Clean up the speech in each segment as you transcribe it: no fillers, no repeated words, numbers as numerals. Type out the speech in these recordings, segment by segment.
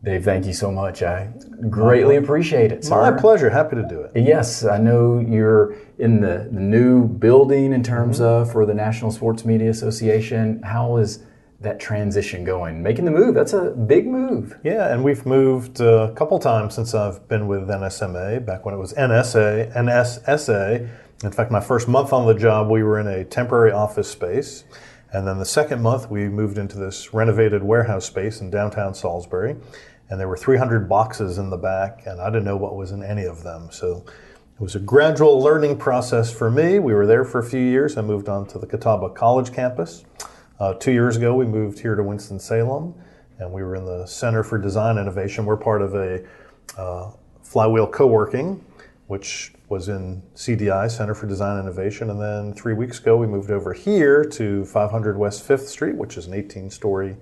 Dave, thank you so much. I greatly appreciate it, sir. My pleasure. Happy to do it. Yes, I know you're in the new building in terms of for the National Sports Media Association. How is that transition going? Making the move, that's a big move. Yeah, and we've moved a couple times since I've been with NSMA, back when it was NSSA. In fact, my first month on the job, we were in a temporary office space. And then the second month, we moved into this renovated warehouse space in downtown Salisbury. And there were 300 boxes in the back, and I didn't know what was in any of them. So it was a gradual learning process for me. We were there for a few years. I moved on to the Catawba College campus. 2 years ago, we moved here to Winston-Salem, and we were in the Center for Design Innovation. We're part of a Flywheel Co-working, which was in CDI, Center for Design Innovation. And then 3 weeks ago, we moved over here to 500 West 5th Street, which is an 18-story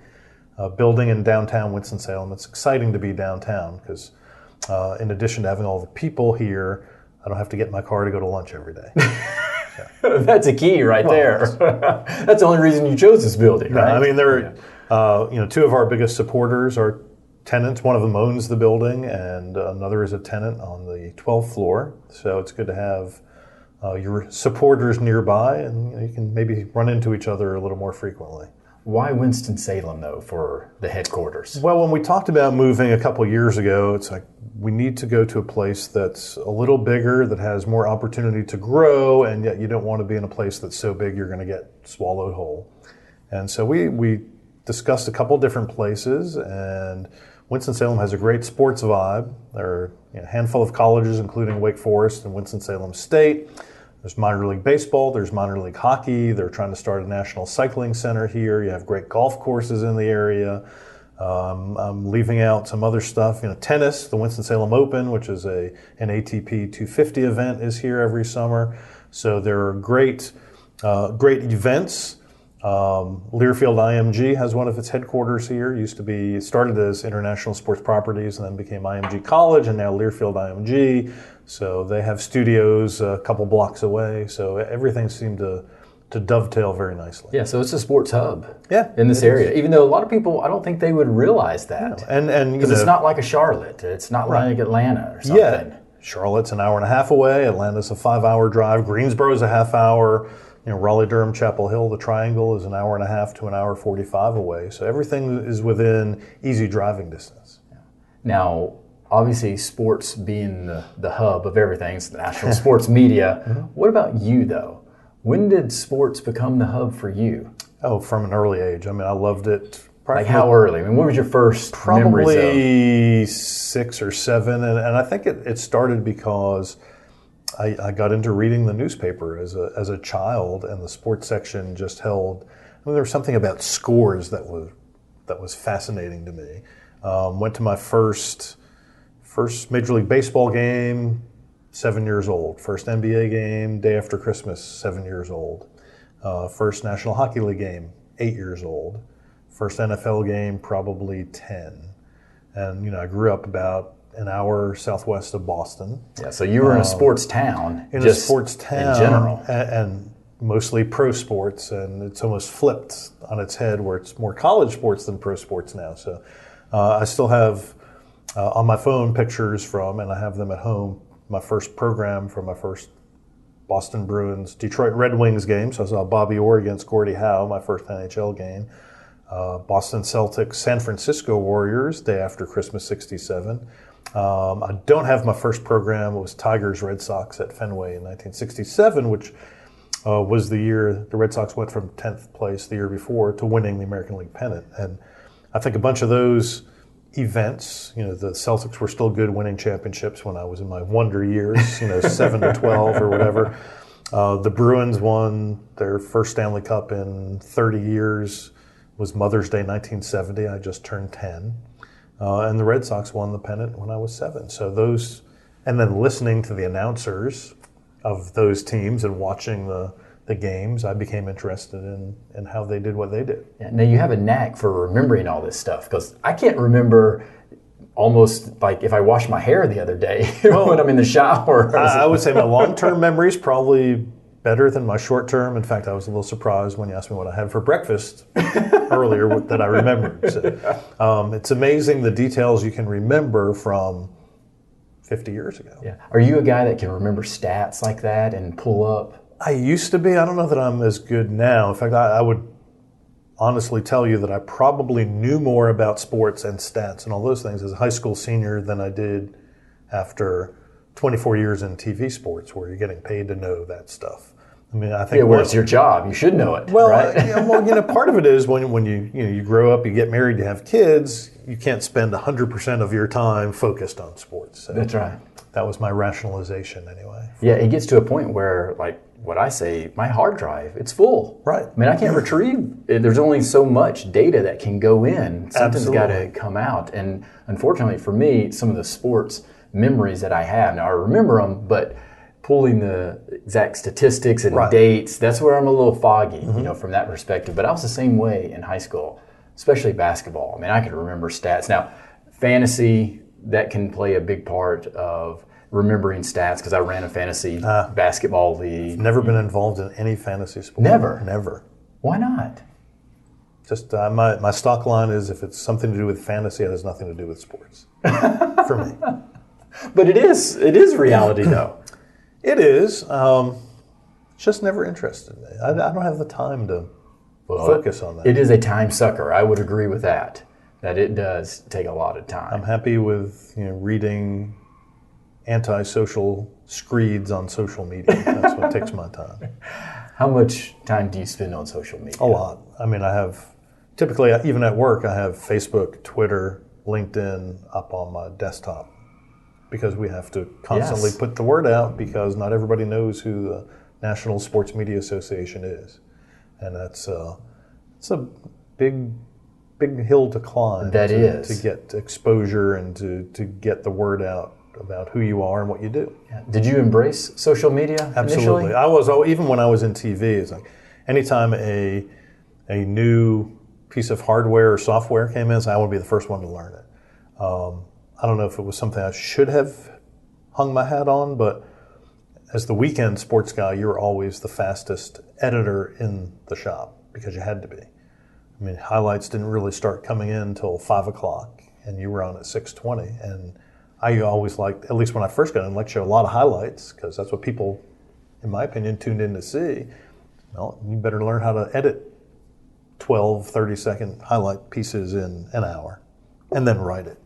building in downtown Winston-Salem. It's exciting to be downtown because in addition to having all the people here, I don't have to get in my car to go to lunch every day. That's a key right there. That's the only reason you chose this building, right? I mean, there are, two of our biggest supporters are tenants. One of them owns the building, and another is a tenant on the 12th floor. So it's good to have your supporters nearby, and you can maybe run into each other a little more frequently. Why Winston-Salem, though, for the headquarters? Well, when we talked about moving a couple years ago, it's like we need to go to a place that's a little bigger, that has more opportunity to grow, and yet you don't want to be in a place that's so big you're going to get swallowed whole. And so we discussed a couple different places, and Winston-Salem has a great sports vibe. There are a handful of colleges, including Wake Forest and Winston-Salem State. There's minor league baseball, there's minor league hockey, they're trying to start a national cycling center here. You have great golf courses in the area. I'm leaving out some other stuff. Tennis, the Winston-Salem Open, which is an ATP 250 event, is here every summer. So there are great events. Learfield IMG has one of its headquarters here. It started as International Sports Properties and then became IMG College, and now Learfield IMG. So they have studios a couple blocks away. So everything seemed to dovetail very nicely. Yeah, so it's a sports hub in this it area. is. Even though a lot of people, I don't think they would realize that. And because it's not like a Charlotte. It's not like Atlanta or something. Yeah, Charlotte's an hour and a half away. Atlanta's a 5-hour drive. Greensboro's a half hour. Raleigh, Durham, Chapel Hill, the Triangle is an hour and a half to an hour 45 away. So everything is within easy driving distance. Now, obviously, sports being the hub of everything, it's the national sports media. What about you, though? When did sports become the hub for you? Oh, from an early age. I mean, I loved it. Like how early? I mean, what was your first memories of? Probably 6 or 7. And I think it started because I got into reading the newspaper as a child, and the sports section just held. There was something about scores that was fascinating to me. Went to my first Major League Baseball game, 7 years old. First NBA game, day after Christmas, 7 years old. First National Hockey League game, 8 years old. First NFL game, probably 10. And I grew up about an hour southwest of Boston. Yeah, so you were in a sports town. In a sports town. In general. And mostly pro sports, and it's almost flipped on its head where it's more college sports than pro sports now. So I still have on my phone pictures from, and I have them at home, my first program from my first Boston Bruins Detroit Red Wings game. So I saw Bobby Orr against Gordie Howe, my first NHL game. Boston Celtics, San Francisco Warriors, day after Christmas '67. I don't have my first program. It was Tigers Red Sox at Fenway in 1967, which was the year the Red Sox went from 10th place the year before to winning the American League pennant. And I think a bunch of those events, the Celtics were still good, winning championships when I was in my wonder years, 7 to 12 or whatever. The Bruins won their first Stanley Cup in 30 years. It was Mother's Day 1970. I just turned 10. And the Red Sox won the pennant when I was 7. So those, and then listening to the announcers of those teams and watching the games, I became interested in how they did what they did. Yeah, now you have a knack for remembering all this stuff, because I can't remember almost like if I washed my hair the other day when I'm in the shower. I would say my long-term memories probably better than my short term. In fact, I was a little surprised when you asked me what I had for breakfast earlier that I remembered. So, it's amazing the details you can remember from 50 years ago. Yeah. Are you a guy that can remember stats like that and pull up? I used to be. I don't know that I'm as good now. In fact, I would honestly tell you that I probably knew more about sports and stats and all those things as a high school senior than I did after 24 years in TV sports, where you're getting paid to know that stuff. I mean, I think where it's your job, you should know it. Well, right? Part of it is when you grow up, you get married, you have kids, you can't spend 100% of your time focused on sports. So that's right. That was my rationalization anyway. Yeah, it gets to a point where, like what I say, my hard drive, it's full. Right. I mean, I can't retrieve, there's only so much data that can go in. Something's got to come out. And unfortunately for me, some of the sports memories that I have, now I remember them, but pulling the exact statistics and dates, that's where I'm a little foggy, from that perspective. But I was the same way in high school, especially basketball. I mean, I could remember stats. Now, fantasy, that can play a big part of remembering stats because I ran a fantasy basketball league. Never been involved in any fantasy sport. Never. Why not? Just my stock line is if it's something to do with fantasy, it has nothing to do with sports for me. But it is reality though. It is. Just never interested in it. I don't have the time to focus on that. It is a time sucker. I would agree with that. That it does take a lot of time. I'm happy with reading anti-social screeds on social media. That's what takes my time. How much time do you spend on social media? A lot. I mean, I have typically, even at work, I have Facebook, Twitter, LinkedIn up on my desktop because we have to constantly put the word out because not everybody knows who the National Sports Media Association is, and it's a big hill to climb. To get exposure and to get the word out about who you are and what you do. Yeah. Did you embrace social media Absolutely. initially? I was, even when I was in TV, it's like anytime a new piece of hardware or software came in, I want to be the first one to learn it. I don't know if it was something I should have hung my hat on, but as the weekend sports guy, you were always the fastest editor in the shop because you had to be. I mean, highlights didn't really start coming in until 5 o'clock, and you were on at 6:20. And I always liked, at least when I first got in, show a lot of highlights because that's what people, in my opinion, tuned in to see. Well, you better learn how to edit 12, 30-second highlight pieces in an hour and then write it.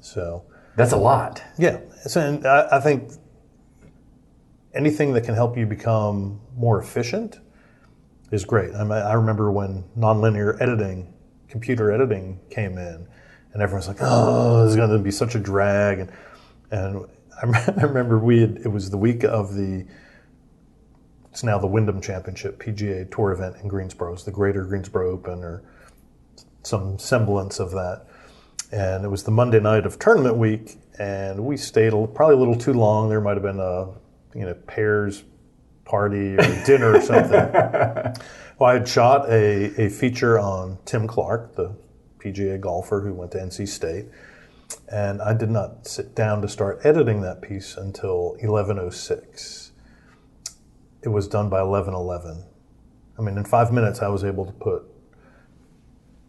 So that's a lot. Yeah. And I think anything that can help you become more efficient is great. I remember when Nonlinear Editing, computer editing came in, and everyone's like, oh, this is going to be such a drag. And I remember it was the week of it's now the Wyndham Championship PGA Tour event in Greensboro. It's the Greater Greensboro Open or some semblance of that. And it was the Monday night of tournament week, and we stayed probably a little too long. There might have been a pairs party or dinner or something. Well, I had shot a feature on Tim Clark, the PGA golfer who went to NC State, and I did not sit down to start editing that piece until 11:06. It was done by 11:11. I mean, in 5 minutes, I was able to put,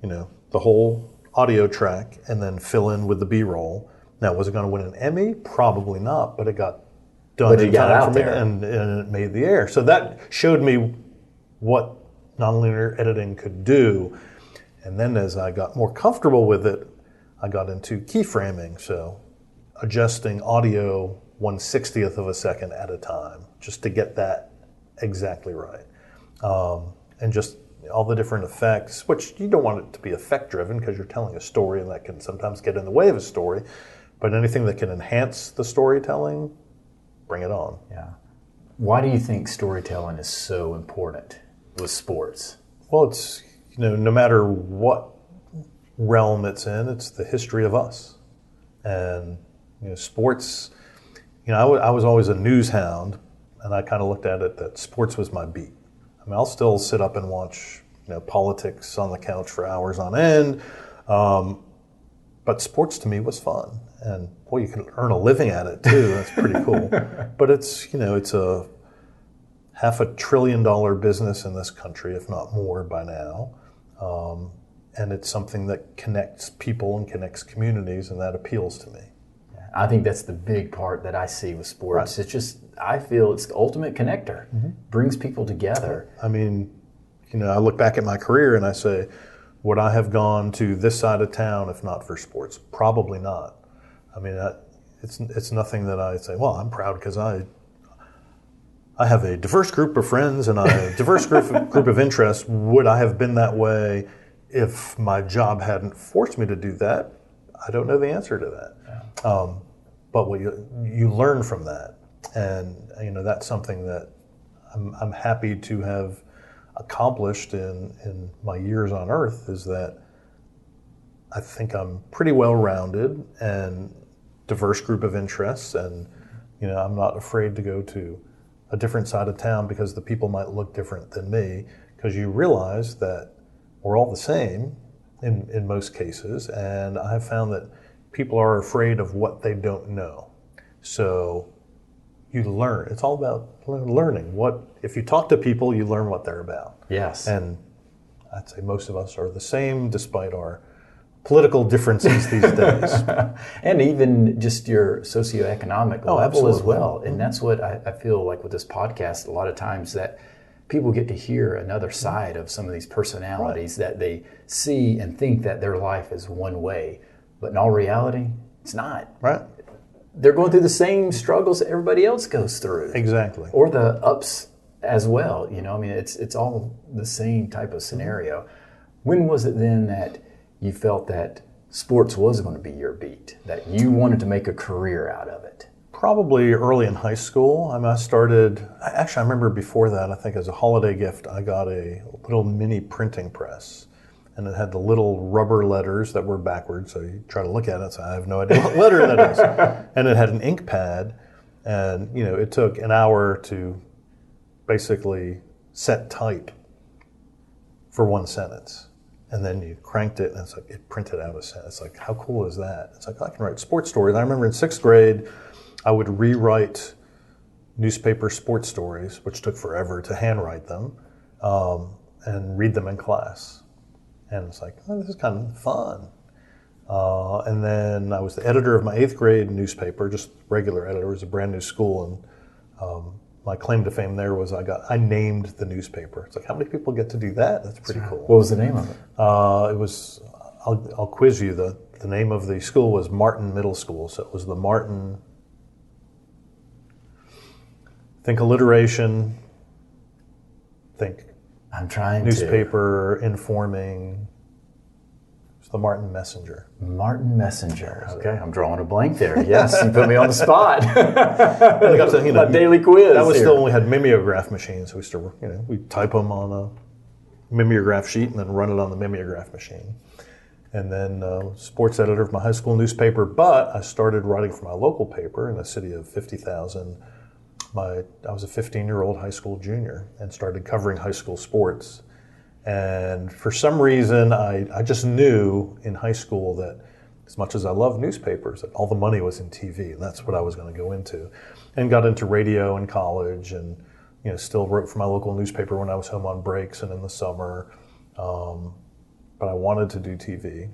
the whole audio track and then fill in with the BRoll. Now, was it going to win an Emmy? Probably not, but it got done in time for me, and it made the air. So that showed me what nonlinear editing could do. And then as I got more comfortable with it, I got into keyframing, so adjusting audio 1/60th of a second at a time, just to get that exactly right. And just all the different effects, which you don't want it to be effect-driven because you're telling a story and that can sometimes get in the way of a story, but anything that can enhance the storytelling, bring it on. Yeah. Why do you think storytelling is so important with sports? Well, it's, no matter what realm it's in, it's the history of us. And, sports, I was always a news hound, and I kind of looked at it that sports was my beat. I mean, I'll still sit up and watch, politics on the couch for hours on end, but sports to me was fun. And boy, you can earn a living at it too. That's pretty cool. But it's, it's a $500 billion business in this country, if not more by now. And it's something that connects people and connects communities, and that appeals to me. I think that's the big part that I see with sports. Right. It's just, I feel it's the ultimate connector. Brings people together. I mean, I look back at my career and I say, would I have gone to this side of town if not for sports? Probably not. I mean, it's nothing that I say, well, I'm proud because I have a diverse group of friends and a diverse group of interests. Would I have been that way if my job hadn't forced me to do that? I don't know the answer to that. Yeah. But what you learn from that, and that's something that I'm happy to have accomplished in my years on Earth, is that I think I'm pretty well-rounded and diverse group of interests, and I'm not afraid to go to a different side of town because the people might look different than me, because you realize that we're all the same in most cases, and I have found that people are afraid of what they don't know. So you learn. It's all about learning. If you talk to people, you learn what they're about. Yes. And I'd say most of us are the same, despite our political differences these days. And even just your socioeconomic level absolutely. As well. And that's what I feel like with this podcast, a lot of times that people get to hear another side of some of these personalities that they see and think that their life is one way. But in all reality, it's not. Right. They're going through the same struggles that everybody else goes through. Exactly. Or the ups as well. I mean, it's all the same type of scenario. When was it then that you felt that sports was going to be your beat, that you wanted to make a career out of it? Probably early in high school. I remember before that, I think as a holiday gift, I got a little mini printing press. And it had the little rubber letters that were backwards, so you try to look at it and say, I have no idea what letter that is. And it had an ink pad, and it took an hour to basically set type for one sentence. And then you cranked it, and it's like it printed out a sentence. It's like, how cool is that? It's like, I can write sports stories. I remember in 6th grade, I would rewrite newspaper sports stories, which took forever to handwrite them, and read them in class. And it's like, oh, this is kind of fun. And then I was the editor of my 8th grade newspaper, just regular editor. It was a brand new school, and my claim to fame there was I named the newspaper. It's like, how many people get to do that? That's pretty cool. What was the name of it? It was, I'll quiz you. The name of the school was Martin Middle School. So it was the Martin, think alliteration, think I'm trying newspaper, informing. It's the Martin Messenger. Martin Messenger. Okay, I'm drawing a blank there. Yes, you put me on the spot. My daily quiz. That was still when we had mimeograph machines. We still, we type them on a mimeograph sheet and then run it on the mimeograph machine. And then sports editor of my high school newspaper. But I started writing for my local paper in a city of 50,000. I was a 15-year-old high school junior and started covering high school sports. And for some reason, I just knew in high school that as much as I loved newspapers, that all the money was in TV, and that's what I was going to go into. And got into radio in college, and still wrote for my local newspaper when I was home on breaks and in the summer. But I wanted to do TV.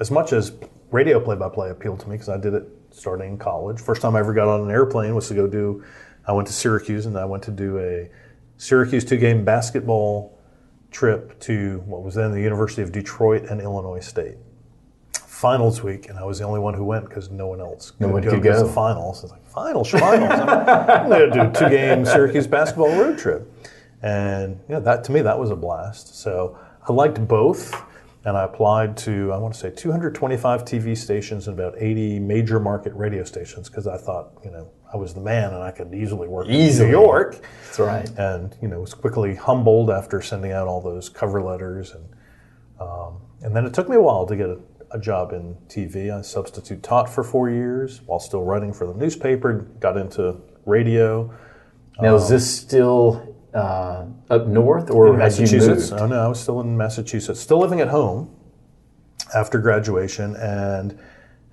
As much as radio play-by-play appealed to me, because I did it starting in college. First time I ever got on an airplane was to go do, I went to Syracuse, and I went to do a Syracuse 2-game basketball trip to what was then the University of Detroit and Illinois State. Finals week, and I was the only one who went because no one else could go. Because the finals. I was like, finals. I'm going to do a 2-game Syracuse basketball road trip. And that to me, that was a blast. So I liked both, and I applied to, I want to say, 225 TV stations and about 80 major market radio stations because I thought, I was the man and I could easily work in New York. That's right. And, was quickly humbled after sending out all those cover letters. And then it took me a while to get a job in TV. I substitute taught for 4 years while still writing for the newspaper, got into radio. Now, is this still up north, or in Massachusetts? Oh, no, I was still in Massachusetts, still living at home after graduation. And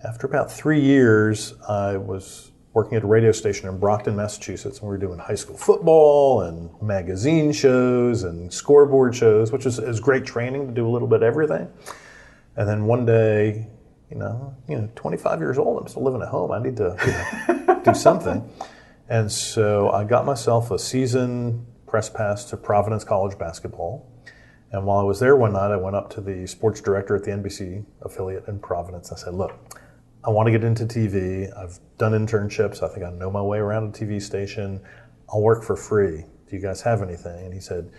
after about 3 years, I was working at a radio station in Brockton, Massachusetts, and we were doing high school football and magazine shows and scoreboard shows, which is great training to do a little bit of everything. And then one day, 25 years old, I'm still living at home. I need to do something. And so I got myself a season press pass to Providence College basketball. And while I was there one night, I went up to the sports director at the NBC affiliate in Providence. I said, look, I want to get into TV. I've done internships. I think I know my way around a TV station. I'll work for free. Do you guys have anything? And he said,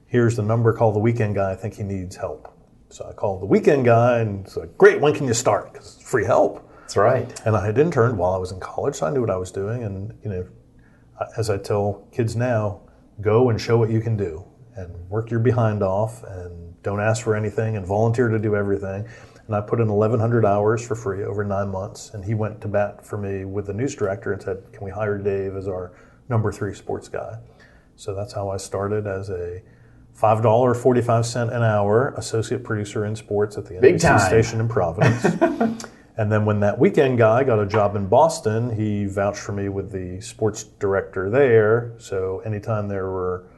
here's the number, call the weekend guy. I think he needs help. So I called the weekend guy and said, great, when can you start? Because it's free help. That's right. And I had interned while I was in college, so I knew what I was doing. And, as I tell kids now, go and show what you can do and work your behind off and don't ask for anything and volunteer to do everything. And I put in 1,100 hours for free over 9 months. And he went to bat for me with the news director and said, can we hire Dave as our number 3 sports guy? So that's how I started as a $5.45 an hour associate producer in sports at the NBC station in Providence. And then when that weekend guy got a job in Boston, he vouched for me with the sports director there. So anytime there were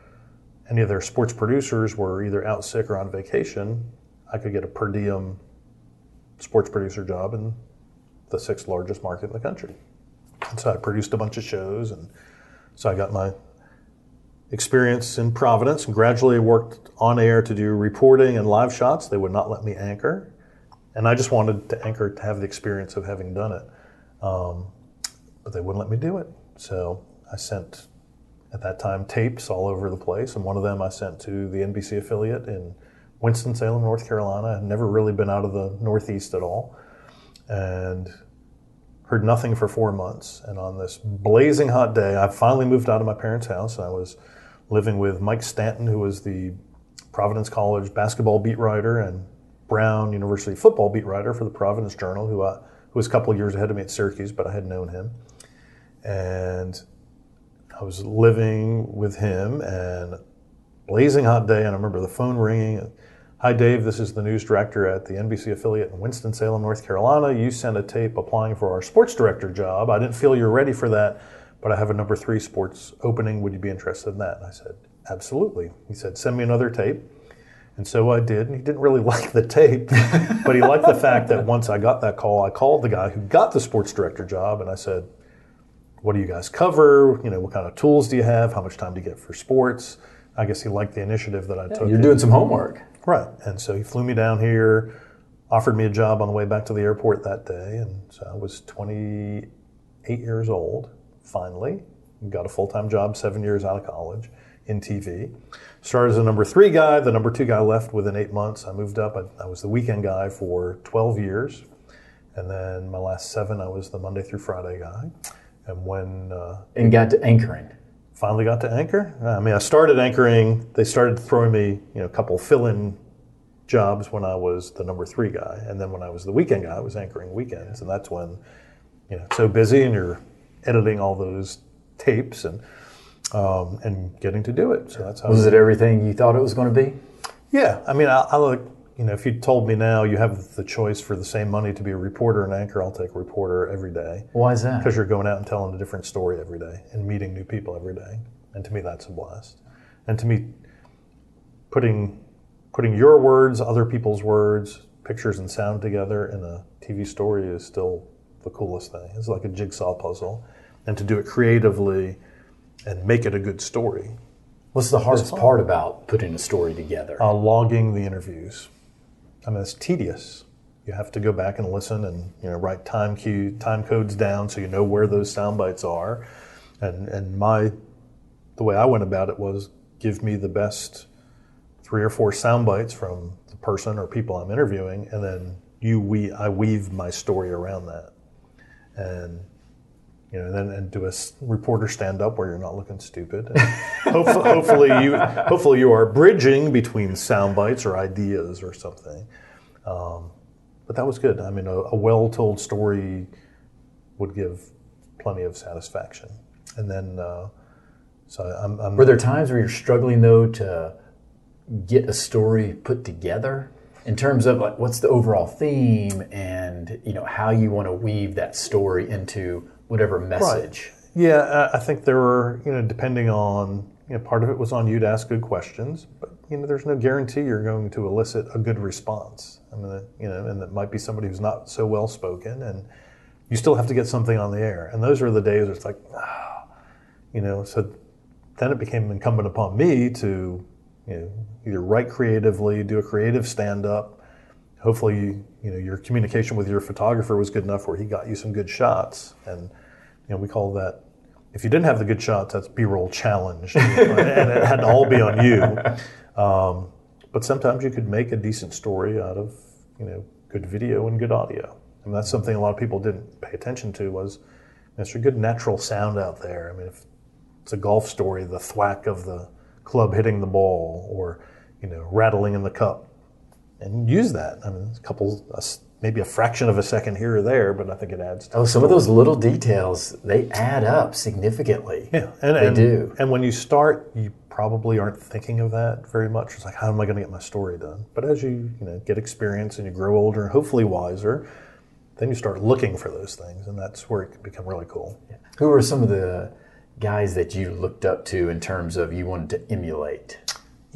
any of their sports producers were either out sick or on vacation, I could get a per diem sports producer job in the 6th largest market in the country. And so I produced a bunch of shows, and so I got my experience in Providence and gradually worked on air to do reporting and live shots. They would not let me anchor. And I just wanted to anchor to have the experience of having done it. But they wouldn't let me do it. So I sent, at that time, tapes all over the place. And one of them I sent to the NBC affiliate in Winston-Salem, North Carolina. I had never really been out of the Northeast at all. And heard nothing for 4 months. And on this blazing hot day, I finally moved out of my parents' house. I was living with Mike Stanton, who was the Providence College basketball beat writer and Brown University football beat writer for the Providence Journal, who was a couple of years ahead of me at Syracuse, but I had known him. And I was living with him, and blazing hot day, and I remember the phone ringing. Hi, Dave, this is the news director at the NBC affiliate in Winston-Salem, North Carolina. You sent a tape applying for our sports director job. I didn't feel you're ready for that, but I have a number 3 sports opening. Would you be interested in that? And I said, absolutely. He said, send me another tape. And so I did, and he didn't really like the tape, but he liked the fact that once I got that call, I called the guy who got the sports director job, and I said, what do you guys cover? What kind of tools do you have? How much time do you get for sports? I guess he liked the initiative that I took. You're doing some homework. Right, and so he flew me down here, offered me a job on the way back to the airport that day, and so I was 28 years old, finally, got a full-time job 7 years out of college in TV. Started as a number 3 guy. The number 2 guy left within 8 months. I moved up. I was the weekend guy for 12 years. And then my last 7, I was the Monday through Friday guy. And when... and got to anchoring. Finally got to anchor. I started anchoring. They started throwing me a couple fill-in jobs when I was the number 3 guy. And then when I was the weekend guy, I was anchoring weekends. And that's when, it's so busy and you're editing all those tapes and getting to do it. So that's how. Was it everything you thought it was going to be? Yeah. I look, if you told me now you have the choice for the same money to be a reporter and anchor, I'll take a reporter every day. Why is that? Because you're going out and telling a different story every day and meeting new people every day. And to me, that's a blast. And to me, putting your words, other people's words, pictures and sound together in a TV story is still the coolest thing. It's like a jigsaw puzzle. And to do it creatively and make it a good story. What's the hardest part about putting a story together? Logging the interviews. It's tedious. You have to go back and listen and write time codes down so you know where those sound bites are. And the way I went about it was give me the best 3 or 4 sound bites from the person or people I'm interviewing, and then I weave my story around that. And and do a reporter stand up where you're not looking stupid. And hopefully you are bridging between sound bites or ideas or something. But that was good. A well-told story would give plenty of satisfaction. And then, Were there times where you're struggling though to get a story put together? In terms of what's the overall theme and how you want to weave that story into whatever message. Right. Yeah, I think there were, depending on, part of it was on you to ask good questions, but, there's no guarantee you're going to elicit a good response. I mean, and it might be somebody who's not so well spoken, and you still have to get something on the air. And those are the days where it's like, so then it became incumbent upon me to, either write creatively, do a creative stand-up. Hopefully, your communication with your photographer was good enough where he got you some good shots. And, we call that, if you didn't have the good shots, that's BRoll challenge. And it had to all be on you. But sometimes you could make a decent story out of, good video and good audio. I mean, that's something a lot of people didn't pay attention to was, there's a good natural sound out there. I mean, if it's a golf story, the thwack of the club hitting the ball or, rattling in the cup. And use that. I mean, maybe a fraction of a second here or there, but I think it adds to some of those little details, they add up significantly. Yeah, they do. And when you start, you probably aren't thinking of that very much. It's like, how am I going to get my story done? But as you, get experience and you grow older and hopefully wiser, then you start looking for those things, and that's where it can become really cool. Yeah. Who are some of the guys that you looked up to in terms of you wanted to emulate?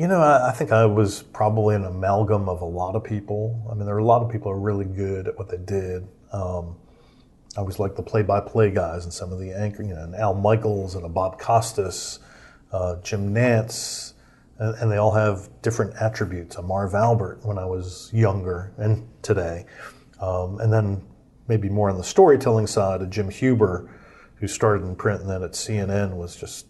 I think I was probably an amalgam of a lot of people. I mean, there are a lot of people who are really good at what they did. I was like the play-by-play guys and some of the anchor, an Al Michaels and a Bob Costas, Jim Nantz, and they all have different attributes. A Marv Albert when I was younger and today. And then maybe more on the storytelling side, a Jim Huber, who started in print and then at CNN was just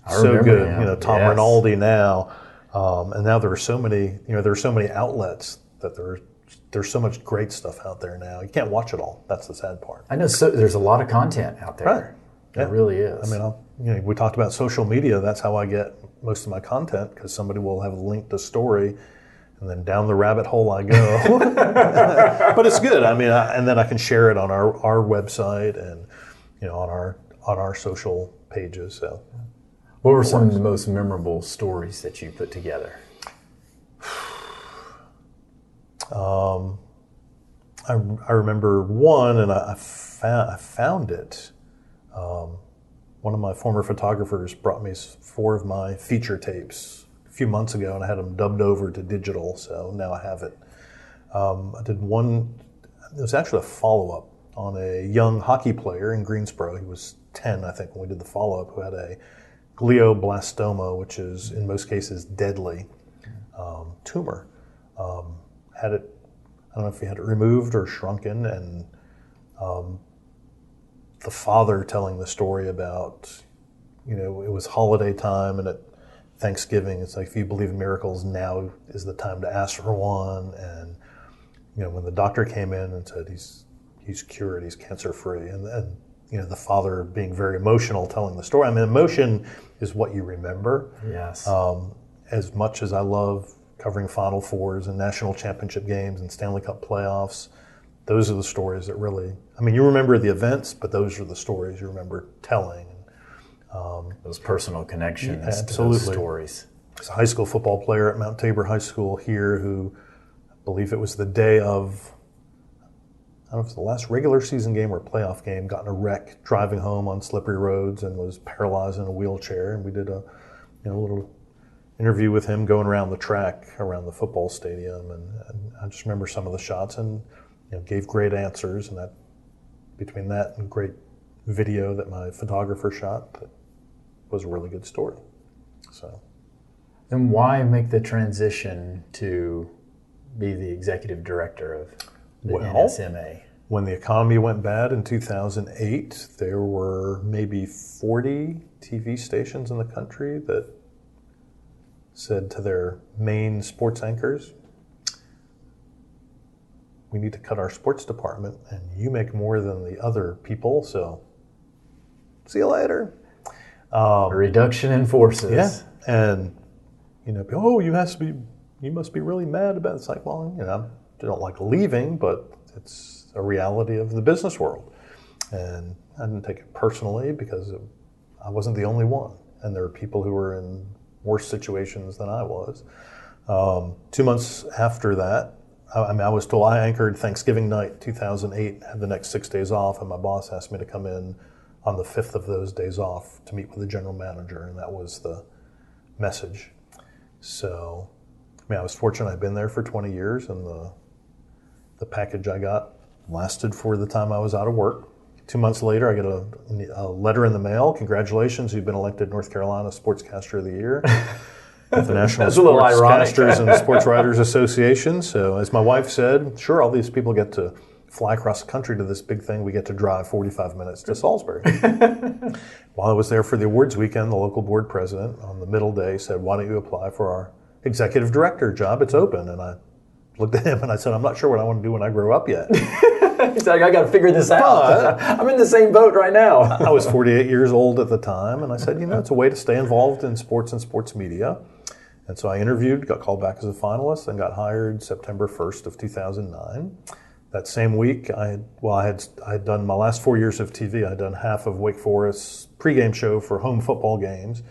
so good. Him. Tom Rinaldi now. And now there are so many, there are so many outlets that there's so much great stuff out there now. You can't watch it all. That's the sad part. I know there's a lot of content out there. Right. There really is. I mean, we talked about social media. That's how I get most of my content, because somebody will have a link to story, and then down the rabbit hole I go. But it's good. I mean, and then I can share it on our website and on our social pages. So. What were some of the most memorable stories that you put together? I remember one, and I found it. One of my former photographers brought me 4 of my feature tapes a few months ago, and I had them dubbed over to digital, so now I have it. I did one, it was actually a follow-up on a young hockey player in Greensboro. He was 10, I think, when we did the follow-up, who had a glioblastoma, which is in most cases deadly tumor. Had it, I don't know if he had it removed or shrunken, and the father telling the story about, it was holiday time, and at Thanksgiving, it's like, if you believe in miracles, now is the time to ask for one. And when the doctor came in and said he's cured, he's cancer-free, and the father being very emotional telling the story. I mean, emotion is what you remember. Yes. As much as I love covering Final Fours and national championship games and Stanley Cup playoffs, those are the stories that really, you remember the events, but those are the stories you remember telling. Those personal connections, absolutely. To those stories. There's a high school football player at Mount Tabor High School here who, I believe it was the day of, I don't know if it's the last regular season game or playoff game, got in a wreck driving home on slippery roads and was paralyzed in a wheelchair. And we did a little interview with him going around the track around the football stadium. And I just remember some of the shots and gave great answers. And that between that and great video that my photographer shot, that was a really good story. So. And why make the transition to be the executive director of the NSMA? When the economy went bad in 2008, there were maybe 40 TV stations in the country that said to their main sports anchors, we need to cut our sports department, and you make more than the other people, so see you later. A reduction in forces. Yeah, and you must be really mad about it. It's like, well, I don't like leaving, but it's a reality of the business world. And I didn't take it personally because I wasn't the only one. And there are people who were in worse situations than I was. 2 months after that, I was told, I anchored Thanksgiving night 2008, had the next 6 days off, and my boss asked me to come in on the 5th of those days off to meet with the general manager, and that was the message. So, I was fortunate. I'd been there for 20 years, and the package I got lasted for the time I was out of work. 2 months later, I get a letter in the mail. Congratulations, you've been elected North Carolina Sportscaster of the Year with the National Sportscasters and Sports Writers Association. So, as my wife said, sure, all these people get to fly across the country to this big thing. We get to drive 45 minutes to Salisbury. While I was there for the awards weekend, the local board president on the middle day said, "Why don't you apply for our executive director job? It's open." And I looked at him and I said, "I'm not sure what I want to do when I grow up yet." He's like, "I got to figure this out. I'm in the same boat right now." I was 48 years old at the time, and I said, it's a way to stay involved in sports and sports media. And so I interviewed, got called back as a finalist, and got hired September 1st of 2009. That same week, I had done my last 4 years of TV. I had done half of Wake Forest's pregame show for home football games,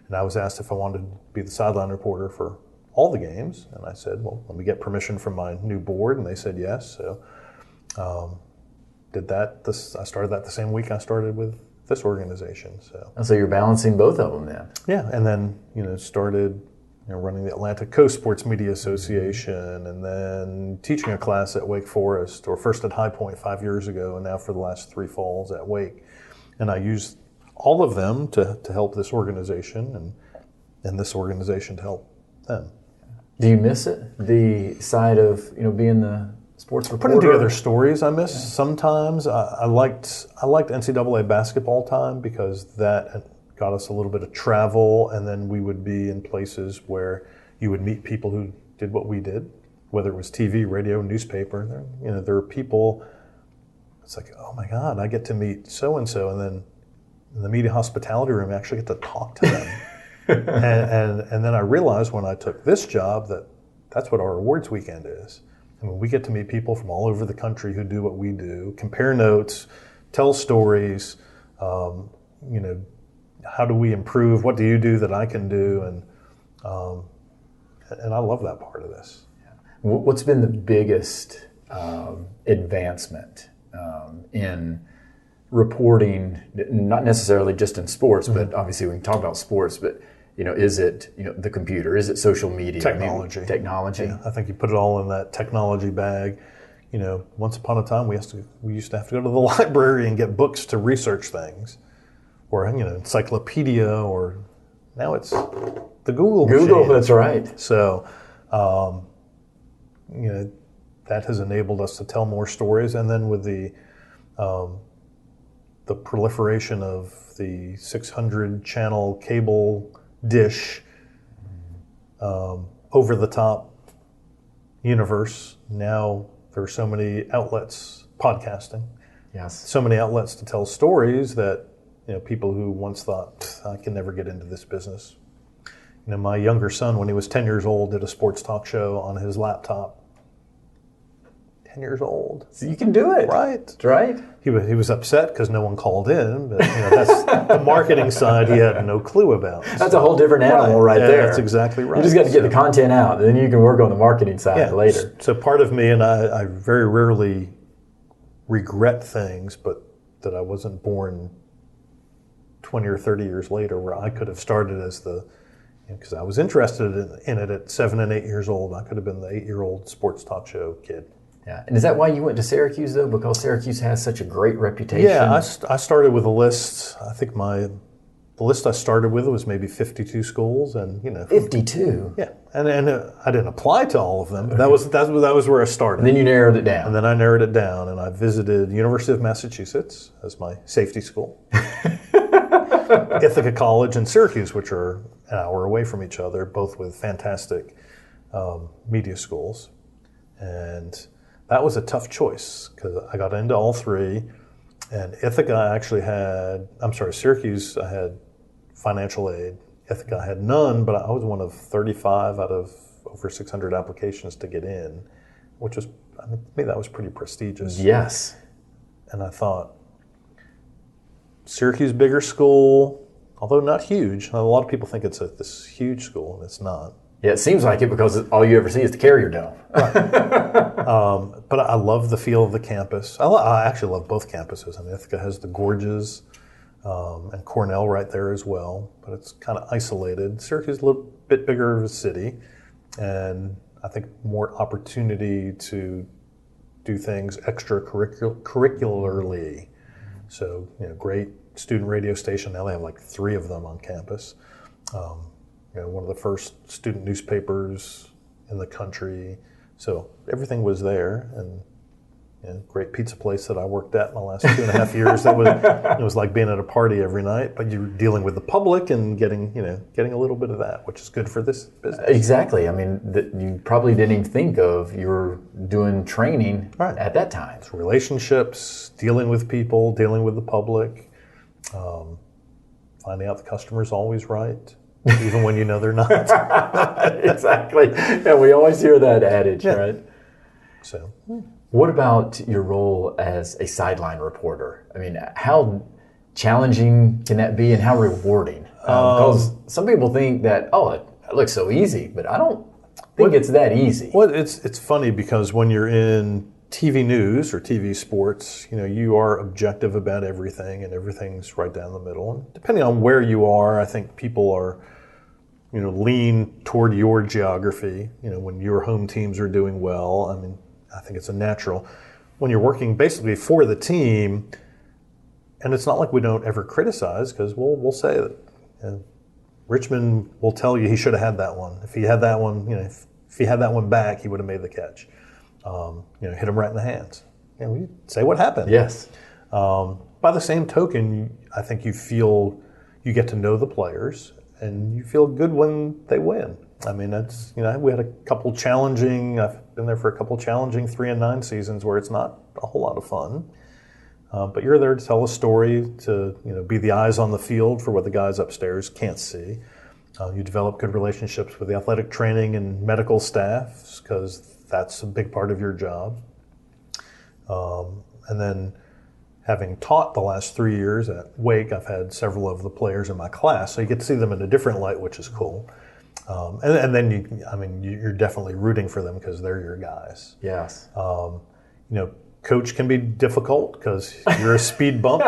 and I was asked if I wanted to be the sideline reporter for all the games. And I said, well, let me get permission from my new board, and they said yes. So did that. I started that the same week I started with this organization. So you're balancing both of them then. Yeah, and then started running the Atlantic Coast Sports Media Association, and then teaching a class at Wake Forest, or first at High Point 5 years ago, and now for the last 3 falls at Wake. And I used all of them to help this organization, and this organization to help them. Do you miss it? The side of being the sports reporter? Putting together stories I miss sometimes. I liked NCAA basketball time because that got us a little bit of travel, and then we would be in places where you would meet people who did what we did, whether it was TV, radio, newspaper. There are people, it's like, oh my God, I get to meet so-and-so, and then in the media hospitality room, I actually get to talk to them. and then I realized when I took this job that's what our awards weekend is. I mean, we get to meet people from all over the country who do what we do, compare notes, tell stories, how do we improve? What do you do that I can do? And I love that part of this. What's been the biggest advancement in reporting? Not necessarily just in sports, but obviously we can talk about sports. But is it the computer? Is it social media? Technology. Technology. Yeah, I think you put it all in that technology bag. Once upon a time we used to have to go to the library and get books to research things. Or encyclopedia, or now it's the Google machine. That's right. So, that has enabled us to tell more stories. And then with the proliferation of the 600-channel cable dish, over-the-top universe, now there are so many outlets podcasting. Yes. So many outlets to tell stories that people who once thought, I can never get into this business. My younger son, when he was 10 years old, did a sports talk show on his laptop. 10 years old. So you can do it. Right. That's right. He was upset because no one called in, but that's the marketing side he had no clue about. That's a whole different animal right there. That's exactly right. You just got to get the content out, and then you can work on the marketing side later. So part of me, and I very rarely regret things, but that I wasn't born 20 or 30 years later, where I could have started as because I was interested in it at 7 and 8 years old. I could have been the 8-year-old sports talk show kid. Yeah, and is that why you went to Syracuse though? Because Syracuse has such a great reputation. Yeah, I started with a list. I think the list I started with was maybe 52 schools, and 52. Yeah, and I didn't apply to all of them, but that was where I started. And then you narrowed it down. And then I narrowed it down, and I visited University of Massachusetts as my safety school. Ithaca College and Syracuse, which are an hour away from each other, both with fantastic media schools. And that was a tough choice because I got into all three. And Syracuse, I had financial aid. Ithaca had none, but I was one of 35 out of over 600 applications to get in, which was, to me, that was pretty prestigious. Yes. And I thought, Syracuse, bigger school, although not huge. A lot of people think it's this huge school, and it's not. Yeah, it seems like it because all you ever see is the Carrier Dome. Right. But I love the feel of the campus. I actually love both campuses. Ithaca has the gorges and Cornell right there as well, but it's kind of isolated. Syracuse is a little bit bigger of a city, and I think more opportunity to do things extracurricularly. So, great student radio station. Now they have like 3 of them on campus. One of the first student newspapers in the country. So everything was there, and great pizza place that I worked at in the last 2.5 years. It was like being at a party every night, but you're dealing with the public and getting a little bit of that, which is good for this business. Exactly. I mean, you probably didn't even think of you were doing training at that time. It's relationships, dealing with people, dealing with the public, finding out the customer's always right, even when you know they're not. Exactly. And we always hear that adage, right? So. What about your role as a sideline reporter? I mean, how challenging can that be, and how rewarding? Because some people think that, it looks so easy, but I don't think it's that easy. Well, it's funny because when you're in TV news or TV sports, you are objective about everything, and everything's right down the middle. And depending on where you are, I think people are, lean toward your geography. When your home teams are doing well, I mean, I think it's a natural. When you're working basically for the team, and it's not like we don't ever criticize, because we'll say that Richmond will tell you he should have had that one. If he had that one, if he had that one back, he would have made the catch. Hit him right in the hands. We say what happened. Yes. By the same token, I think you get to know the players, and you feel good when they win. I mean, that's, we had a couple challenging, I've been there for a couple challenging 3-9 seasons where it's not a whole lot of fun. But you're there to tell a story, to, be the eyes on the field for what the guys upstairs can't see. You develop good relationships with the athletic training and medical staffs, because that's a big part of your job. And then having taught the last 3 years at Wake, I've had several of the players in my class, so you get to see them in a different light, which is cool. And then you're definitely rooting for them because they're your guys. Yes. Coach can be difficult because you're a speed bump.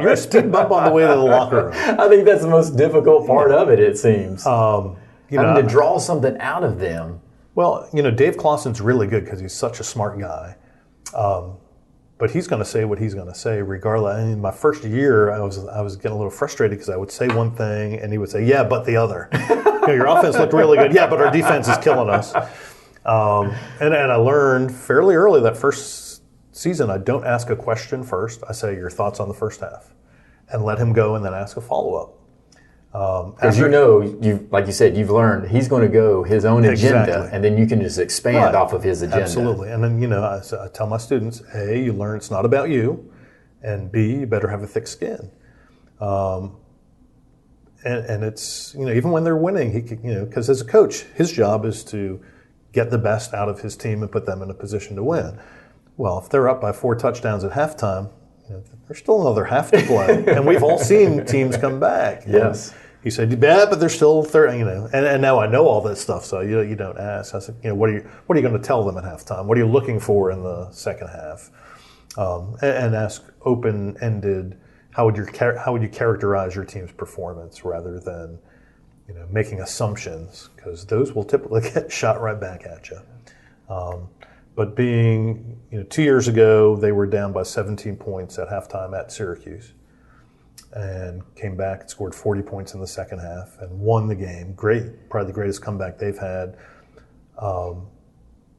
You're a speed bump on the way to the locker room. I think that's the most difficult part of it. It seems having to draw something out of them. Well, Dave Clawson's really good because he's such a smart guy. But he's going to say what he's going to say regardless. In my first year, I was getting a little frustrated because I would say one thing and he would say, "Yeah, but the other." Your offense looked really good. Yeah, but our defense is killing us. And I learned fairly early that first season, I don't ask a question first. I say, "Your thoughts on the first half," and let him go, and then ask a follow-up. Because like you said, you've learned he's going to go his own agenda, and then you can just expand off of his agenda. Absolutely. And then, I tell my students, A, you learn it's not about you, and B, you better have a thick skin. And it's, even when they're winning, he could, because as a coach, his job is to get the best out of his team and put them in a position to win. Well, if they're up by 4 touchdowns at halftime, there's still another half to play. And we've all seen teams come back. Yes. He said, "Yeah, but there's still 30, and now I know all that stuff, so you don't ask." I said, what are you going to tell them at halftime? What are you looking for in the second half? And ask open-ended, how would you characterize your team's performance rather than, making assumptions, because those will typically get shot right back at you. But being, 2 years ago, they were down by 17 points at halftime at Syracuse, and came back and scored 40 points in the second half and won the game. Great, probably the greatest comeback they've had.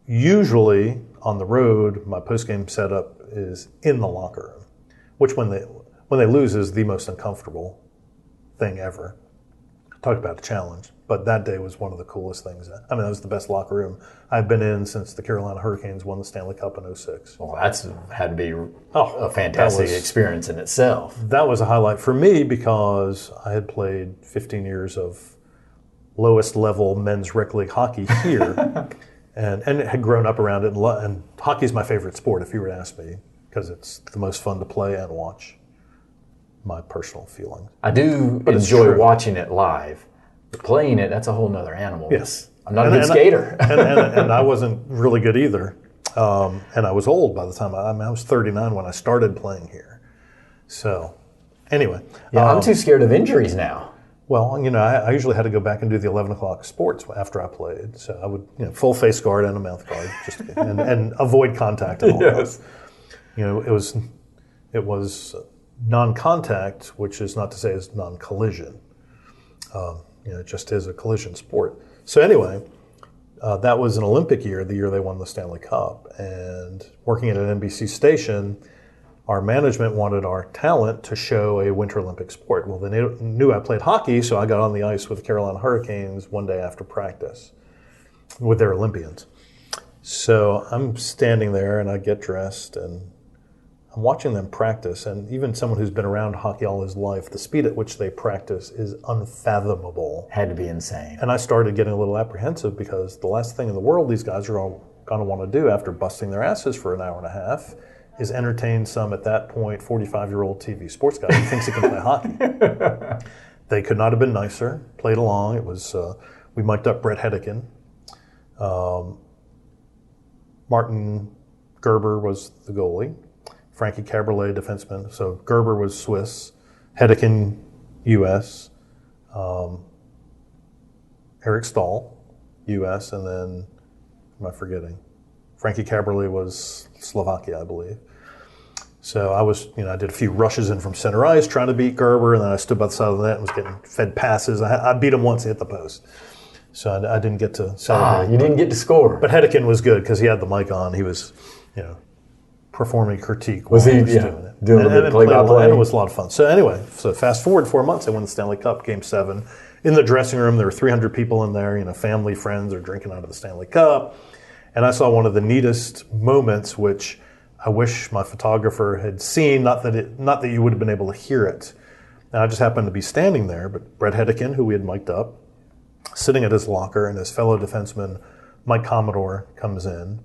Usually on the road, my post-game setup is in the locker room, which when they lose is the most uncomfortable thing ever. Talk about a challenge. But that day was one of the coolest things. That was the best locker room I've been in since the Carolina Hurricanes won the Stanley Cup in 2006. Well, that's had to be a fantastic experience in itself. That was a highlight for me because I had played 15 years of lowest level men's rec league hockey here and had grown up around it. And hockey's my favorite sport, if you were to ask me, because it's the most fun to play and watch. My personal feeling. I do enjoy watching it live. Playing it, that's a whole nother animal. Yes. I'm not a good skater. and I wasn't really good either. And I was old by the time I was 39 when I started playing here. So Anyway. Yeah, I'm too scared of injuries now. Well, I usually had to go back and do the 11 o'clock sports after I played. So I would, full face guard and a mouth guard, just and avoid contact at all costs. It was non-contact, which is not to say it's non-collision. It just is a collision sport. So anyway, that was an Olympic year, the year they won the Stanley Cup. And working at an NBC station, our management wanted our talent to show a Winter Olympic sport. Well, they knew I played hockey, so I got on the ice with the Carolina Hurricanes one day after practice with their Olympians. So I'm standing there and I get dressed and I'm watching them practice. And even someone who's been around hockey all his life, the speed at which they practice is unfathomable. Had to be insane. And I started getting a little apprehensive because the last thing in the world these guys are all going to want to do after busting their asses for an hour and a half is entertain some, at that point, 45-year-old TV sports guy who thinks he can play hockey. They could not have been nicer, played along. It was, we mic'd up Brett Hedican. Martin Gerber was the goalie. Frankie Caberlet, defenseman. So Gerber was Swiss. Hedican, U.S. Eric Stahl, U.S. And then, am I forgetting? Frankie Caberlet was Slovakia, I believe. So I was, I did a few rushes in from center ice trying to beat Gerber, and then I stood by the side of the net and was getting fed passes. I beat him once, he hit the post. So I didn't get to celebrate. You didn't get to score. But Hedican was good because he had the mic on. He was, performing critique. Was he doing it. Doing a little play-by-play? And it was a lot of fun. So anyway, fast forward 4 months, I won the Stanley Cup, Game 7. In the dressing room, there were 300 people in there, family, friends are drinking out of the Stanley Cup. And I saw one of the neatest moments, which I wish my photographer had seen, not that you would have been able to hear it. And I just happened to be standing there, but Brett Hedican, who we had mic'd up, sitting at his locker, and his fellow defenseman, Mike Commodore, comes in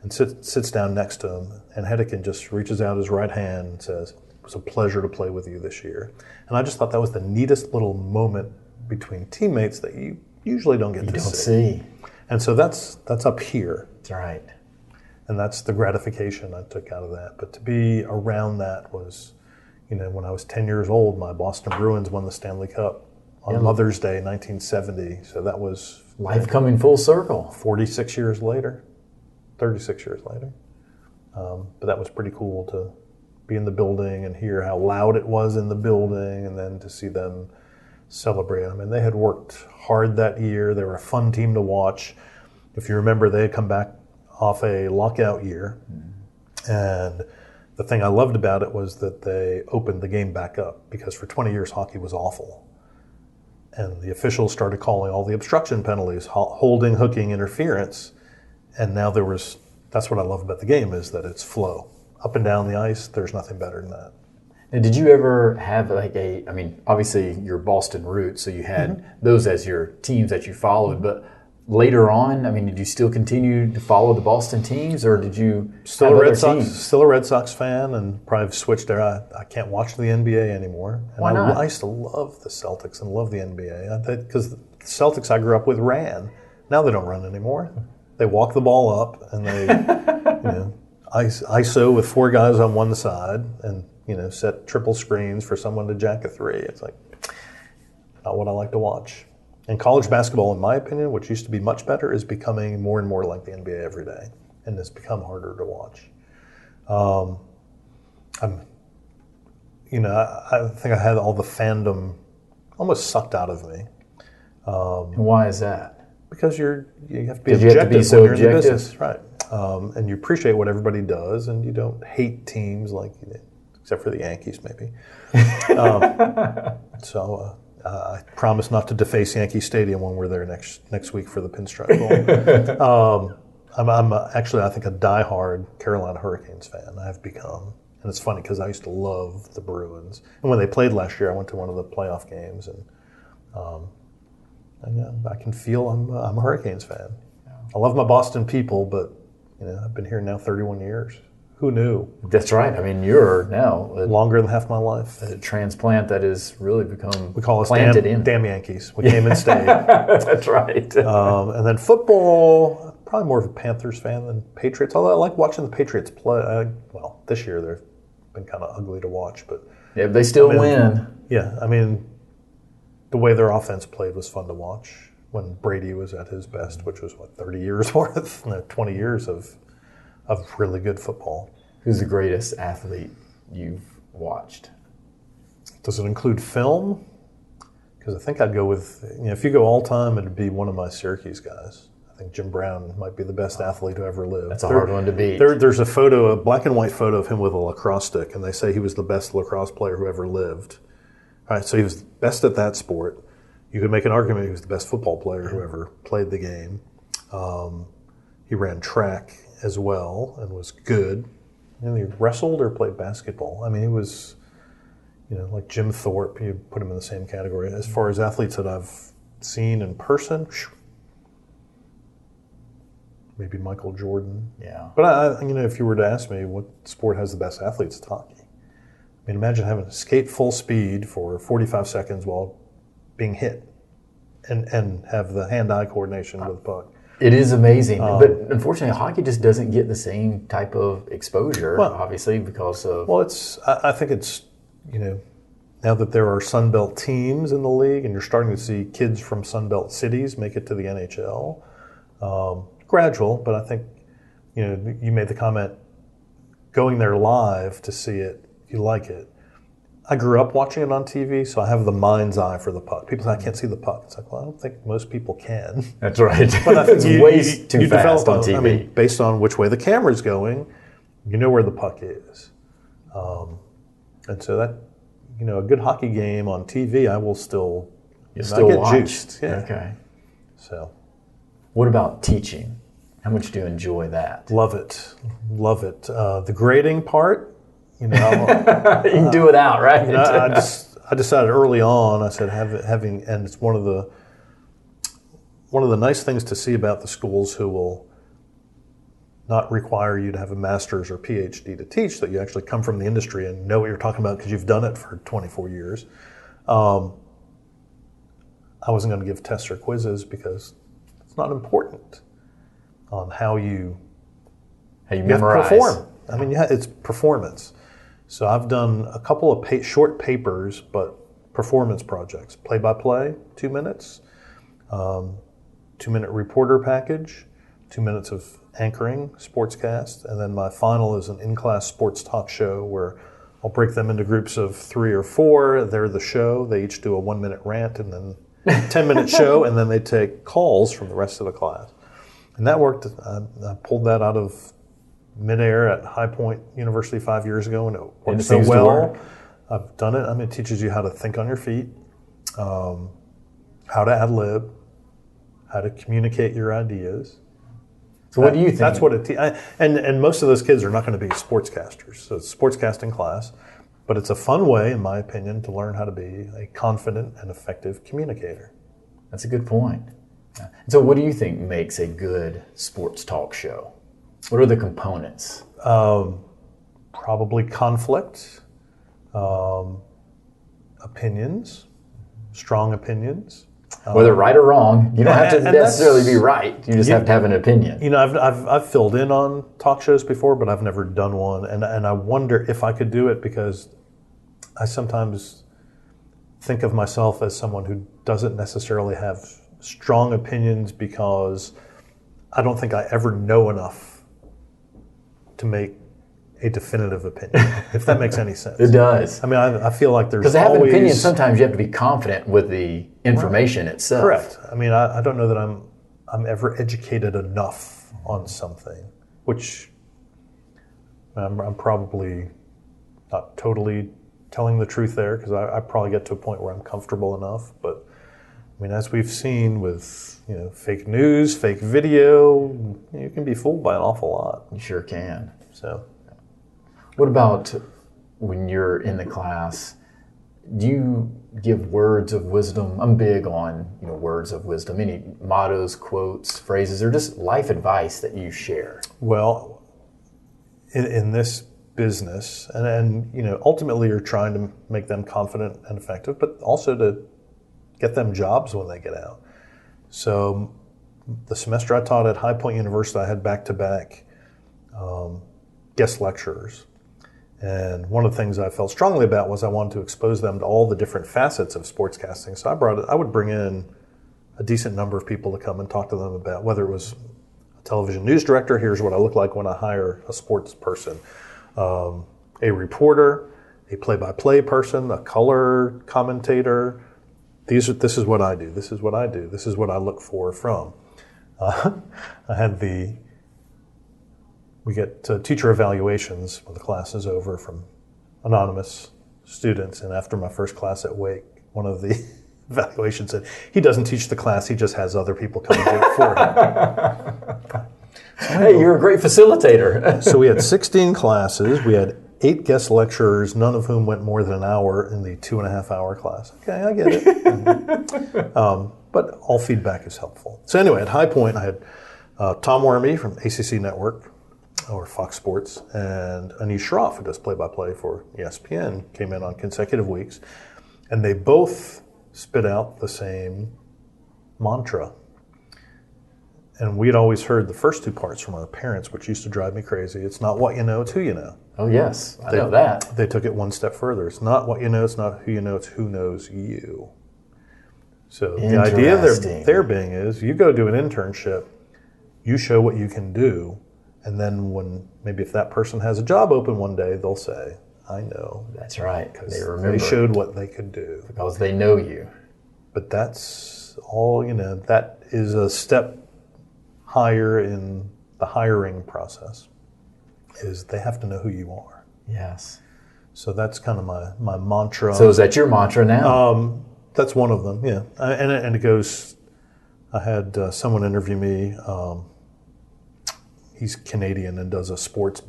and sits down next to him. And Hedican just reaches out his right hand and says, "It was a pleasure to play with you this year." And I just thought that was the neatest little moment between teammates that you usually don't get to see. And so that's up here. That's right. And that's the gratification I took out of that. But to be around that was, when I was 10 years old, my Boston Bruins won the Stanley Cup on Mother's Day, 1970. So that was... Life coming full circle. 36 years later. But that was pretty cool to be in the building and hear how loud it was in the building, and then to see them celebrate. I mean, they had worked hard that year. They were a fun team to watch. If you remember, they had come back off a lockout year. And the thing I loved about it was that they opened the game back up, because for 20 years hockey was awful. And the officials started calling all the obstruction penalties, holding, hooking, interference. And now that's what I love about the game, is that it's flow. Up and down the ice, there's nothing better than that. Now, did you ever have obviously your Boston roots, so you had those as your teams that you followed, but later on, did you still continue to follow the Boston teams, or did you still a Red Sox fan, and probably switched there. I can't watch the NBA anymore. And Why not? I used to love the Celtics and love the NBA because the Celtics I grew up with ran. Now they don't run anymore. They walk the ball up and they, ISO with 4 guys on one side and set triple screens for someone to jack a 3. It's like not what I like to watch. And college basketball, in my opinion, which used to be much better, is becoming more and more like the NBA every day, and it's become harder to watch. I think I had all the fandom almost sucked out of me. Why is that? Because you have to be objective when you're in the business, right? And you appreciate what everybody does, and you don't hate teams except for the Yankees, maybe. I promise not to deface Yankee Stadium when we're there next week for the Pinstripe Bowl. I'm actually, I think, a diehard Carolina Hurricanes fan. I have become, and it's funny because I used to love the Bruins. And when they played last year, I went to one of the playoff games, and I can feel I'm a Hurricanes fan. Yeah. I love my Boston people, but I've been here now 31 years. Who knew? That's right. You're now longer than half my life. A transplant that has really become we call us planted in. Damn Yankees. We came and stayed. That's right. And then football, probably more of a Panthers fan than Patriots. Although I like watching the Patriots play. This year they've been kind of ugly to watch. But yeah, they still win. Yeah, I mean, the way their offense played was fun to watch when Brady was at his best, which was, 30 years worth, 20 years of really good football. Who's the greatest athlete you've watched? Does it include film? Because I think I'd go with, if you go all time, it'd be one of my Syracuse guys. I think Jim Brown might be the best athlete who ever lived. That's a hard one to beat. There's a black and white photo of him with a lacrosse stick, and they say he was the best lacrosse player who ever lived. All right, so he was best at that sport. You could make an argument he was the best football player who ever played the game. He ran track as well and was good. And he wrestled or played basketball. I mean, he was, like Jim Thorpe. You put him in the same category. As far as athletes that I've seen in person, maybe Michael Jordan. Yeah. But if you were to ask me what sport has the best athletes, it's hockey. I mean, imagine having to skate full speed for 45 seconds while being hit and have the hand-eye coordination with the puck. It is amazing. But unfortunately, hockey just doesn't get the same type of exposure, obviously, because of... Well, I think it's, now that there are Sunbelt teams in the league and you're starting to see kids from Sunbelt cities make it to the NHL, gradual, but I think, you made the comment, going there live to see it, you like it. I grew up watching it on TV, so I have the mind's eye for the puck. People say, I can't see the puck. It's like, well, I don't think most people can. That's right. But I think it's way too fast on TV. I mean, based on which way the camera's going, you know where the puck is. And so that, a good hockey game on TV, I will still, still get watch. Juiced. Yeah. Okay. So. What about teaching? How much do you enjoy that? Love it. Love it. The grading part, you can do it out, right? I decided early on. I said having, and it's one of the nice things to see about the schools who will not require you to have a master's or PhD to teach, that you actually come from the industry and know what you're talking about because you've done it for 24 years. I wasn't going to give tests or quizzes because it's not important on how you memorize. Perform. I mean, it's performance. So I've done a couple of short papers, but performance projects. Play-by-play, 2 minutes. 2-minute reporter package, 2 minutes of anchoring, Sportscast. And then my final is an in-class sports talk show where I'll break them into groups of 3 or 4. They're the show. They each do a 1-minute rant and then 10-minute show, and then they take calls from the rest of the class. And that worked. I pulled that out of midair at High Point University 5 years ago, and it worked so well. I've done it. I mean, it teaches you how to think on your feet, how to ad-lib, how to communicate your ideas. So what do you think? That's what it and most of those kids are not going to be sportscasters. So it's a sportscasting class, but it's a fun way, in my opinion, to learn how to be a confident and effective communicator. That's a good point. So what do you think makes a good sports talk show? What are the components? Probably conflict, opinions, strong opinions. Whether right or wrong, you don't have to necessarily be right. You just have to have an opinion. I've filled in on talk shows before, but I've never done one, and I wonder if I could do it because I sometimes think of myself as someone who doesn't necessarily have strong opinions because I don't think I ever know enough to make a definitive opinion, if that makes any sense. It does. I mean, I feel like there's because to have an opinion, sometimes you have to be confident with the information itself. Correct. I mean, I don't know that I'm ever educated enough on something, which I'm probably not totally telling the truth there because I probably get to a point where I'm comfortable enough. But I mean, as we've seen with fake news, fake video, you can be fooled by an awful lot. You sure can. So. What about when you're in the class? Do you give words of wisdom? I'm big on words of wisdom. Any mottos, quotes, phrases, or just life advice that you share? Well, in this business, and ultimately you're trying to make them confident and effective, but also to get them jobs when they get out. So the semester I taught at High Point University, I had back-to-back guest lecturers. And one of the things I felt strongly about was I wanted to expose them to all the different facets of sportscasting. So I would bring in a decent number of people to come and talk to them about whether it was a television news director, here's what I look like when I hire a sports person, a reporter, a play-by-play person, a color commentator. This is what I do. This is what I do. This is what I look for from. We get teacher evaluations when the class is over from anonymous students. And after my first class at Wake, one of the evaluations said, he doesn't teach the class, he just has other people come and do it for him. Hey, you're a great facilitator. So we had 16 classes. We had 8 guest lecturers, none of whom went more than an hour in the 2.5-hour class. Okay, I get it. But all feedback is helpful. So anyway, at High Point, I had Tom Wormy from ACC Network, or Fox Sports, and Anish Shroff, who does play-by-play for ESPN, came in on consecutive weeks. And they both spit out the same mantra. And we'd always heard the first 2 parts from our parents, which used to drive me crazy. It's not what you know, it's who you know. Oh, yes. I know that. They took it one step further. It's not what you know, it's not who you know, it's who knows you. So the idea there being is you go do an internship, you show what you can do, and then when maybe if that person has a job open one day, they'll say, I know. That's right. They remember. They showed what they could do. Because they know you. But that's all, that is a step higher in the hiring process, is they have to know who you are. Yes. So that's kind of my mantra. So is that your mantra now? That's one of them, yeah. And it goes, I had someone interview me. He's Canadian and does a sports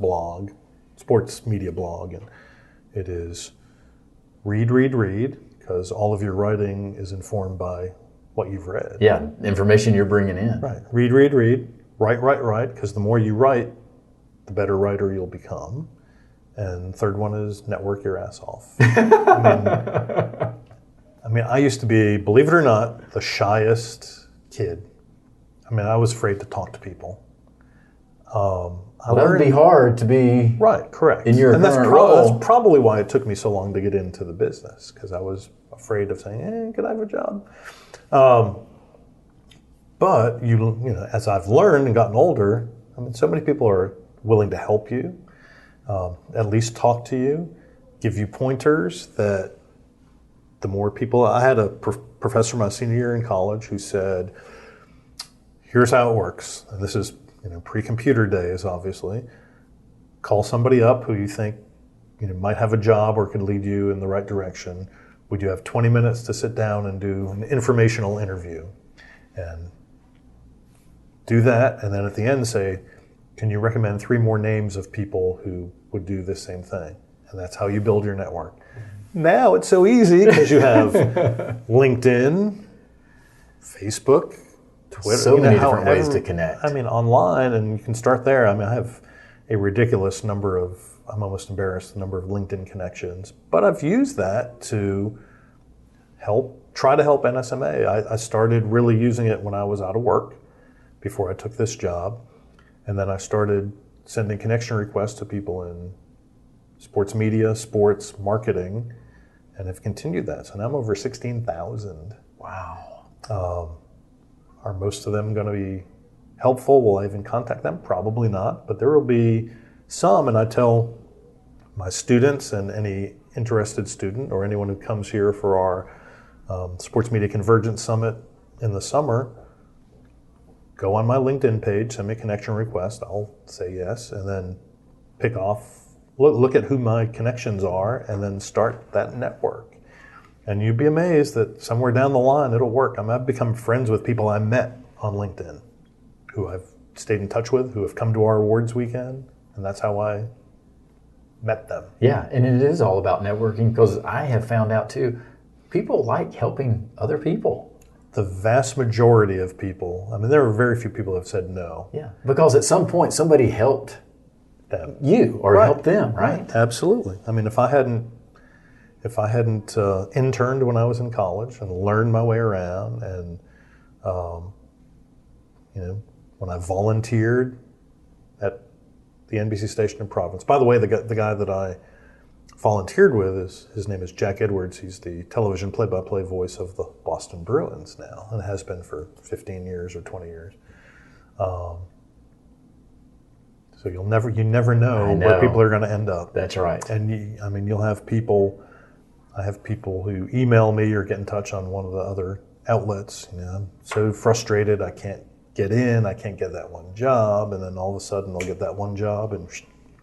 media blog. And it is read, because all of your writing is informed by what you've read. Yeah, information you're bringing in. Right. Read, write, because the more you write, the better writer you'll become. And third one is network your ass off. I mean, I used to be, believe it or not, the shyest kid. I mean, I was afraid to talk to people. That would be hard to be right, correct. In your that's role. That's probably why it took me so long to get into the business, because I was afraid of saying, could I have a job? But as I've learned and gotten older, I mean, so many people are willing to help you, at least talk to you, give you pointers. That the more people, I had a professor my senior year in college who said, here's how it works, and this is pre-computer days, obviously. Call somebody up who you think might have a job or could lead you in the right direction. Would you have 20 minutes to sit down and do an informational interview? And do that, and then at the end say, can you recommend 3 more names of people who would do this same thing? And that's how you build your network. Now it's so easy because you have LinkedIn, Facebook, Twitter. So many different ways to connect. I mean, online, and you can start there. I mean, I have a ridiculous number of, I'm almost embarrassed, the number of LinkedIn connections. But I've used that to try to help NSMA. I started really using it when I was out of work, before I took this job. And then I started sending connection requests to people in sports media, sports marketing, and have continued that. So now I'm over 16,000. Wow. Are most of them going to be helpful? Will I even contact them? Probably not, but there will be some, and I tell my students and any interested student or anyone who comes here for our Sports Media Convergence Summit in the summer, go on my LinkedIn page, send me a connection request, I'll say yes, and then look at who my connections are, and then start that network. And you'd be amazed that somewhere down the line it'll work. I've become friends with people I met on LinkedIn, who I've stayed in touch with, who have come to our awards weekend, and that's how I met them. Yeah, and it is all about networking, because I have found out too, people like helping other people. The vast majority of people, I mean, there are very few people who have said no. Yeah, because at some point somebody helped them. You or helped them, right? Absolutely. I mean, if I hadn't interned when I was in college and learned my way around, and when I volunteered at the NBC station in Providence. By the way, the guy that I volunteered with, his name is Jack Edwards. He's the television play-by-play voice of the Boston Bruins now, and has been for 15 years or 20 years. So you never know where people are going to end up. That's right. And you'll have people. I have people who email me or get in touch on one of the other outlets. I'm so frustrated I can't get in. I can't get that one job, and then all of a sudden they'll get that one job, and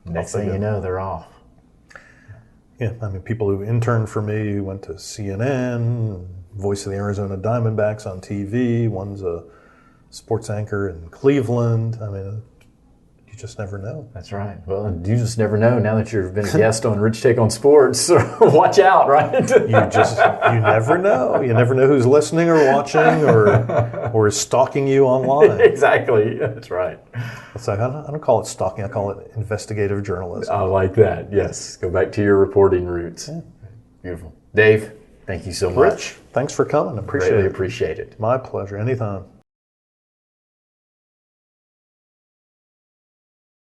next thing you know, they're off. Yeah, people who interned for me, who went to CNN, voice of the Arizona Diamondbacks on TV. One's a sports anchor in Cleveland. You just never know. That's right. Well, you just never know. Now that you've been a guest on Rich Take on Sports, watch out, right? You never know. You never know who's listening or watching or is stalking you online. Exactly. That's right. It's like, I don't call it stalking. I call it investigative journalism. I like that. Yes. Go back to your reporting roots. Yeah. Beautiful. Dave, thank you so much. Rich, thanks for coming. Greatly appreciate it. My pleasure. Anytime.